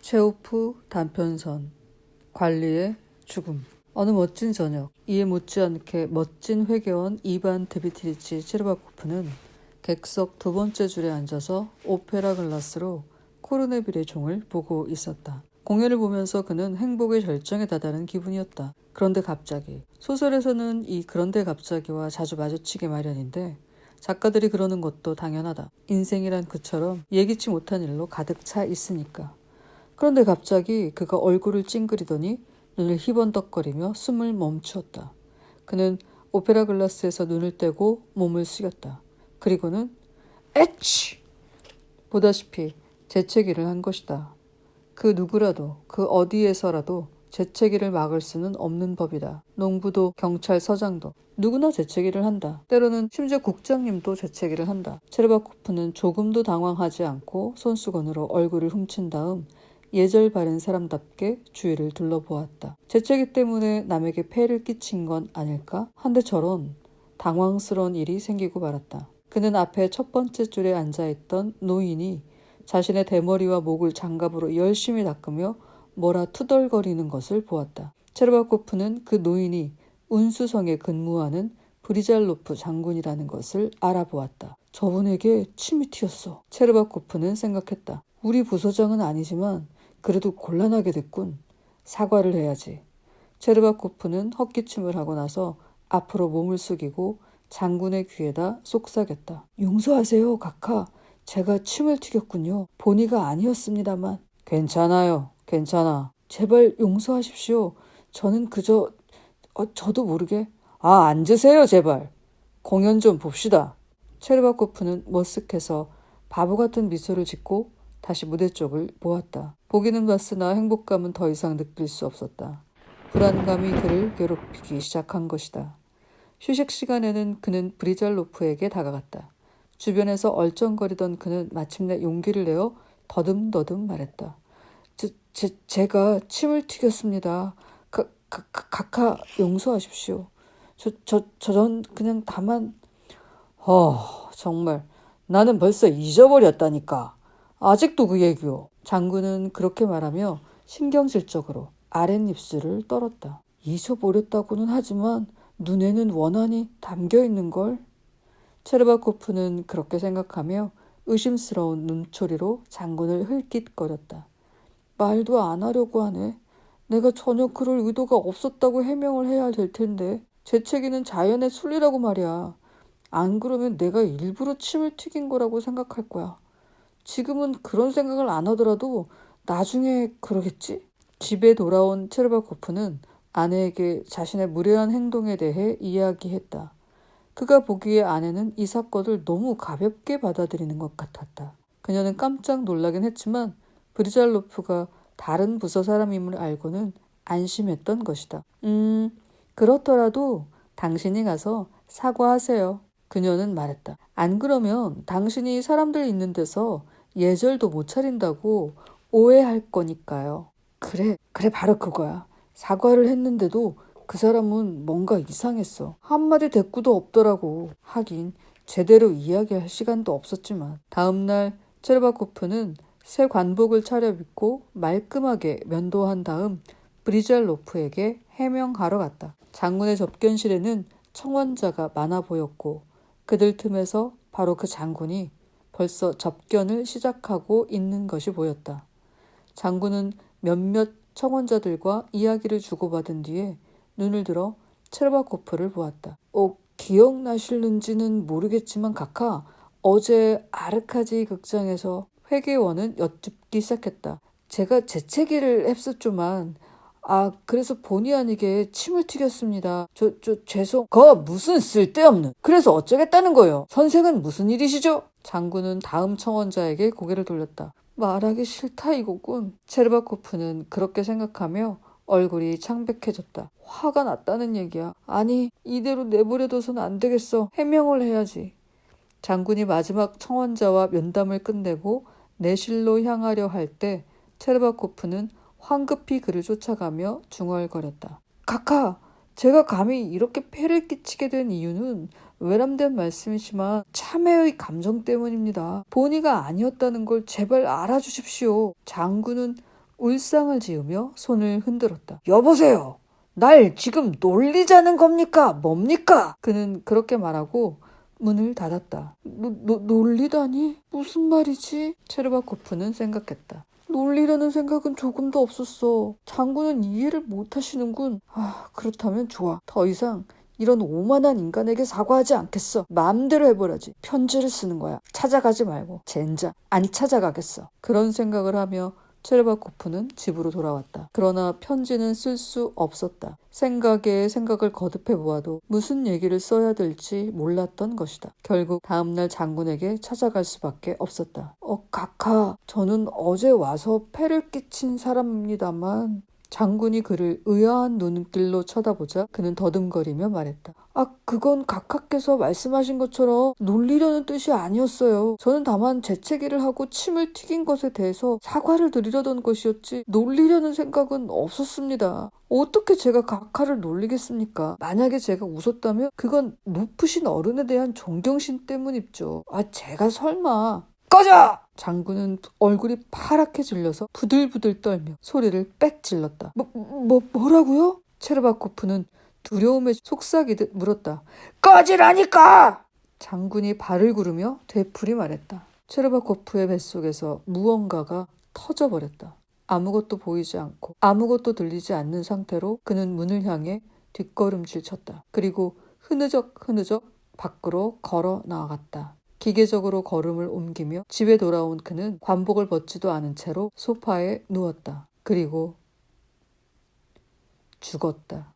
체오프 단편선 관리의 죽음. 어느 멋진 저녁, 이에 못지않게 멋진 회계원 이반 드비트리치 체르바코프는 객석 두 번째 줄에 앉아서 오페라 글라스로 코르네빌의 종을 보고 있었다. 공연을 보면서 그는 행복의 절정에 다다른 기분이었다. 그런데 갑자기, 소설에서는 이 그런데 갑자기와 자주 마주치게 마련인데 작가들이 그러는 것도 당연하다. 인생이란 그처럼 예기치 못한 일로 가득 차 있으니까. 그런데 갑자기 그가 얼굴을 찡그리더니 눈을 희번덕거리며 숨을 멈추었다. 그는 오페라 글라스에서 눈을 떼고 몸을 숙였다. 그리고는 에치! 보다시피 재채기를 한 것이다. 그 누구라도 그 어디에서라도 재채기를 막을 수는 없는 법이다. 농부도 경찰서장도 누구나 재채기를 한다. 때로는 심지어 국장님도 재채기를 한다. 체르바코프는 조금도 당황하지 않고 손수건으로 얼굴을 훔친 다음 예절 바른 사람답게 주위를 둘러보았다. 재채기 때문에 남에게 폐를 끼친 건 아닐까? 한데 저런 당황스러운 일이 생기고 말았다. 그는 앞에 첫 번째 줄에 앉아있던 노인이 자신의 대머리와 목을 장갑으로 열심히 닦으며 뭐라 투덜거리는 것을 보았다. 체르바코프는 그 노인이 운수성에 근무하는 브리잘로프 장군이라는 것을 알아보았다. 저분에게 침이 튀었어. 체르바코프는 생각했다. 우리 부서장은 아니지만 그래도 곤란하게 됐군. 사과를 해야지. 체르바코프는 헛기침을 하고 나서 앞으로 몸을 숙이고 장군의 귀에다 속삭였다. 용서하세요, 각하. 제가 침을 튀겼군요. 본의가 아니었습니다만. 괜찮아요. 괜찮아. 제발 용서하십시오. 저는 그저 저도 모르게. 앉으세요, 제발. 공연 좀 봅시다. 체르바코프는 머쓱해서 바보 같은 미소를 짓고 다시 무대 쪽을 보았다. 보기는 봤으나 행복감은 더 이상 느낄 수 없었다. 불안감이 그를 괴롭히기 시작한 것이다. 휴식 시간에는 그는 브리잘로프에게 다가갔다. 주변에서 얼쩡거리던 그는 마침내 용기를 내어 더듬더듬 말했다. 제가 침을 튀겼습니다. 각하 용서하십시오. 전 그냥 다만... 정말 나는 벌써 잊어버렸다니까. 아직도 그 얘기요. 장군은 그렇게 말하며 신경질적으로 아랫입술을 떨었다. 잊어버렸다고는 하지만 눈에는 원한이 담겨있는걸. 체르바코프는 그렇게 생각하며 의심스러운 눈초리로 장군을 흘깃거렸다. 말도 안 하려고 하네. 내가 전혀 그럴 의도가 없었다고 해명을 해야 될 텐데. 재채기는 자연의 순리라고 말이야. 안 그러면 내가 일부러 침을 튀긴 거라고 생각할 거야. 지금은 그런 생각을 안 하더라도 나중에 그러겠지? 집에 돌아온 체르바코프는 아내에게 자신의 무례한 행동에 대해 이야기했다. 그가 보기에 아내는 이 사건을 너무 가볍게 받아들이는 것 같았다. 그녀는 깜짝 놀라긴 했지만 브리잘로프가 다른 부서 사람임을 알고는 안심했던 것이다. 그렇더라도 당신이 가서 사과하세요. 그녀는 말했다. 안 그러면 당신이 사람들 있는 데서 예절도 못 차린다고 오해할 거니까요. 그래 바로 그거야. 사과를 했는데도 그 사람은 뭔가 이상했어. 한마디 대꾸도 없더라고. 하긴 제대로 이야기할 시간도 없었지만. 다음날 체르바코프는 새 관복을 차려입고 말끔하게 면도한 다음 브리잘로프에게 해명하러 갔다. 장군의 접견실에는 청원자가 많아 보였고 그들 틈에서 바로 그 장군이 벌써 접견을 시작하고 있는 것이 보였다. 장군은 몇몇 청원자들과 이야기를 주고받은 뒤에 눈을 들어 체르바코프를 보았다. 기억나실는지는 모르겠지만 각하, 어제 아르카지 극장에서 회계원은 여쭙기 시작했다. 제가 재채기를 했었지만 그래서 본의 아니게 침을 튀겼습니다. 죄송. 무슨 쓸데없는. 그래서 어쩌겠다는 거예요. 선생은 무슨 일이시죠? 장군은 다음 청원자에게 고개를 돌렸다. 말하기 싫다 이거군. 체르바코프는 그렇게 생각하며 얼굴이 창백해졌다. 화가 났다는 얘기야. 아니, 이대로 내버려둬서는 안 되겠어. 해명을 해야지. 장군이 마지막 청원자와 면담을 끝내고 내실로 향하려 할 때 체르바코프는 황급히 그를 쫓아가며 중얼거렸다. 각하, 제가 감히 이렇게 폐를 끼치게 된 이유는 외람된 말씀이지만 참회의 감정 때문입니다. 본의가 아니었다는 걸 제발 알아주십시오. 장군은 울상을 지으며 손을 흔들었다. 여보세요. 날 지금 놀리자는 겁니까? 뭡니까? 그는 그렇게 말하고 문을 닫았다. 놀리다니? 무슨 말이지? 체르바코프는 생각했다. 놀리려는 생각은 조금도 없었어. 장군은 이해를 못하시는군. 그렇다면 좋아. 더 이상 이런 오만한 인간에게 사과하지 않겠어. 마음대로 해보라지. 편지를 쓰는 거야. 찾아가지 말고. 젠장. 안 찾아가겠어. 그런 생각을 하며 체르바코프는 집으로 돌아왔다. 그러나 편지는 쓸 수 없었다. 생각에 생각을 거듭해 보아도 무슨 얘기를 써야 될지 몰랐던 것이다. 결국 다음날 장군에게 찾아갈 수밖에 없었다. 각하, 저는 어제 와서 폐를 끼친 사람입니다만. 장군이 그를 의아한 눈길로 쳐다보자 그는 더듬거리며 말했다. 그건 각하께서 말씀하신 것처럼 놀리려는 뜻이 아니었어요. 저는 다만 재채기를 하고 침을 튀긴 것에 대해서 사과를 드리려던 것이었지 놀리려는 생각은 없었습니다. 어떻게 제가 각하를 놀리겠습니까? 만약에 제가 웃었다면 그건 높으신 어른에 대한 존경심 때문이죠. 제가 설마... 꺼져! 장군은 얼굴이 파랗게 질려서 부들부들 떨며 소리를 빽 질렀다. 뭐라고요? 체르바코프는 두려움에 속삭이듯 물었다. 꺼지라니까! 장군이 발을 구르며 되풀이 말했다. 체르바코프의 뱃속에서 무언가가 터져버렸다. 아무것도 보이지 않고 아무것도 들리지 않는 상태로 그는 문을 향해 뒷걸음질 쳤다. 그리고 흐느적 밖으로 걸어 나아갔다. 기계적으로 걸음을 옮기며 집에 돌아온 그는 관복을 벗지도 않은 채로 소파에 누웠다. 그리고 죽었다.